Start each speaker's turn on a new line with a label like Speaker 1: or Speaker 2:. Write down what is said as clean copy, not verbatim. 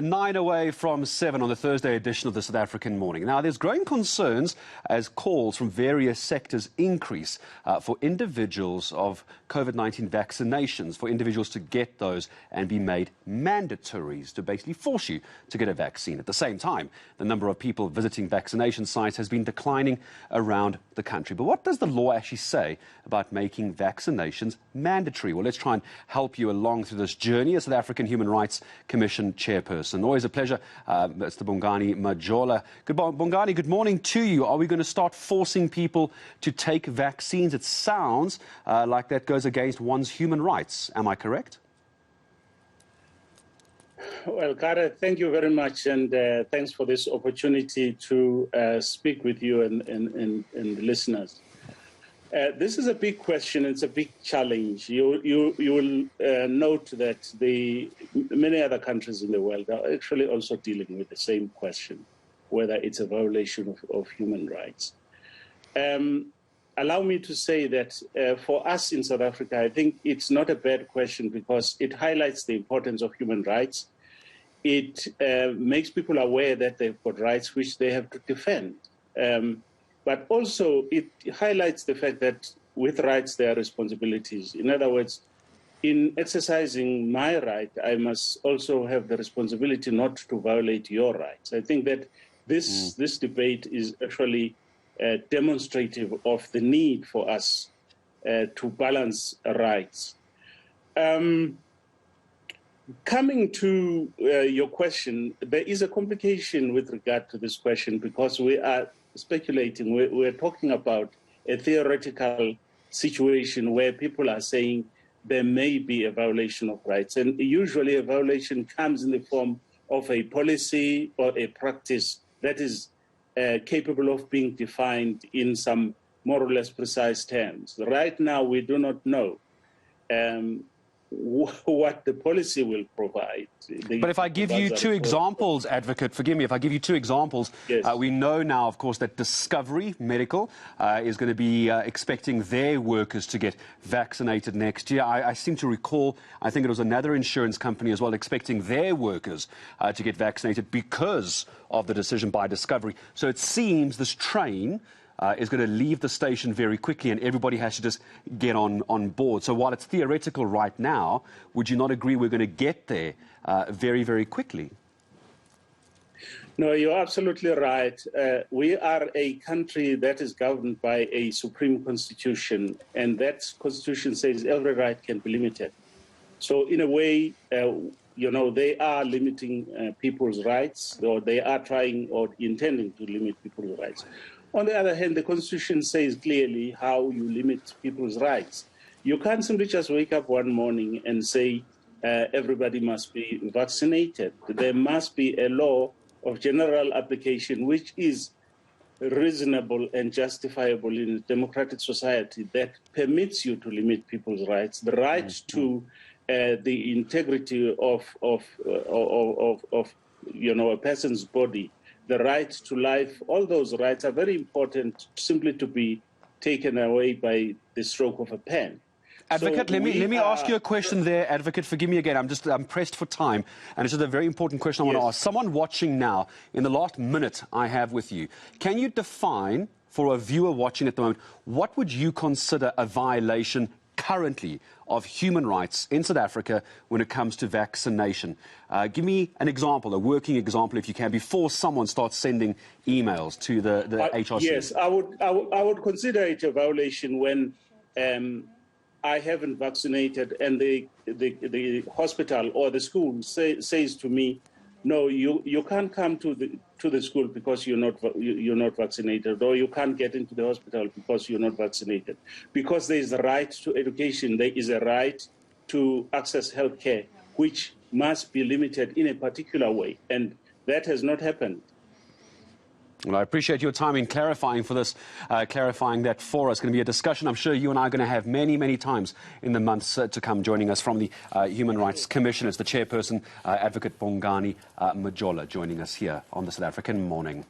Speaker 1: 9 away from 7 on the Thursday edition of the South African Morning. Now, there's growing concerns as calls from various sectors increase for individuals of COVID-19 vaccinations, for individuals to get those and be made mandatories to basically force you to get a vaccine. At the same time, the number of people visiting vaccination sites has been declining around the country. But what does the law actually say about making vaccinations mandatory? Well, let's try and help you along through this journey as South African Human Rights Commission Chairperson. And always a pleasure, Mr. Bongani Majola. Bongani, good morning to you. Are we going to start forcing people to take vaccines? It sounds like that goes against one's human rights. Am I correct?
Speaker 2: Well, Gareth, thank you very much, and thanks for this opportunity to speak with you and the listeners. This is a big question. It's a big challenge. You will note that many other countries in the world are actually also dealing with the same question, whether it's a violation of human rights. Allow me to say that for us in South Africa, I think it's not a bad question because it highlights the importance of human rights. It makes people aware that they've got rights which they have to defend. But also it highlights the fact that with rights there are responsibilities. In other words, in exercising my right, I must also have the responsibility not to violate your rights. I think that this debate is actually demonstrative of the need for us to balance rights. Coming to your question, there is a complication with regard to this question because we are speculating. We're talking about a theoretical situation where people are saying there may be a violation of rights. And usually a violation comes in the form of a policy or a practice that is capable of being defined in some more or less precise terms. Right now, we do not know what the policy will provide.
Speaker 1: But if I give you two examples, Advocate, forgive me, if I give you two examples,
Speaker 2: yes.
Speaker 1: We know now, of course, that Discovery Medical is going to be expecting their workers to get vaccinated next year. I seem to recall, I think it was another insurance company as well, expecting their workers to get vaccinated because of the decision by Discovery. So it seems this train is going to leave the station very quickly and everybody has to just get on board. So while it's theoretical right now, would you not agree we're going to get there very, very quickly?
Speaker 2: No, you're absolutely right. We are a country that is governed by a supreme constitution, and that constitution says every right can be limited. So in a way, they are limiting people's rights, or they are trying or intending to limit people's rights. On the other hand, the Constitution says clearly how you limit people's rights. You can't simply just wake up one morning and say everybody must be vaccinated. There must be a law of general application which is reasonable and justifiable in a democratic society that permits you to limit people's rights, the right to the integrity of a person's body, the right to life. All those rights are very important simply to be taken away by the stroke of a pen.
Speaker 1: Advocate, let me ask you a question there, Advocate. Forgive me again, I'm pressed for time, and it's just a very important question I want to ask. Someone watching now, in the last minute I have with you, can you define, for a viewer watching at the moment, what would you consider a violation currently of human rights in South Africa when it comes to vaccination? Give me an example, a working example, if you can, before someone starts sending emails to the HRC.
Speaker 2: Yes, I would consider it a violation when I haven't vaccinated and the hospital or the school says to me, no, you can't come to the school because you're not vaccinated, or you can't get into the hospital because you're not vaccinated. Because there is a right to education, there is a right to access health care, which must be limited in a particular way, and that has not happened.
Speaker 1: Well, I appreciate your time in clarifying for this, clarifying that for us. It's going to be a discussion I'm sure you and I are going to have many, many times in the months to come. Joining us from the Human Rights Commission is the Chairperson, Advocate Bongani Majola, joining us here on the South African Morning.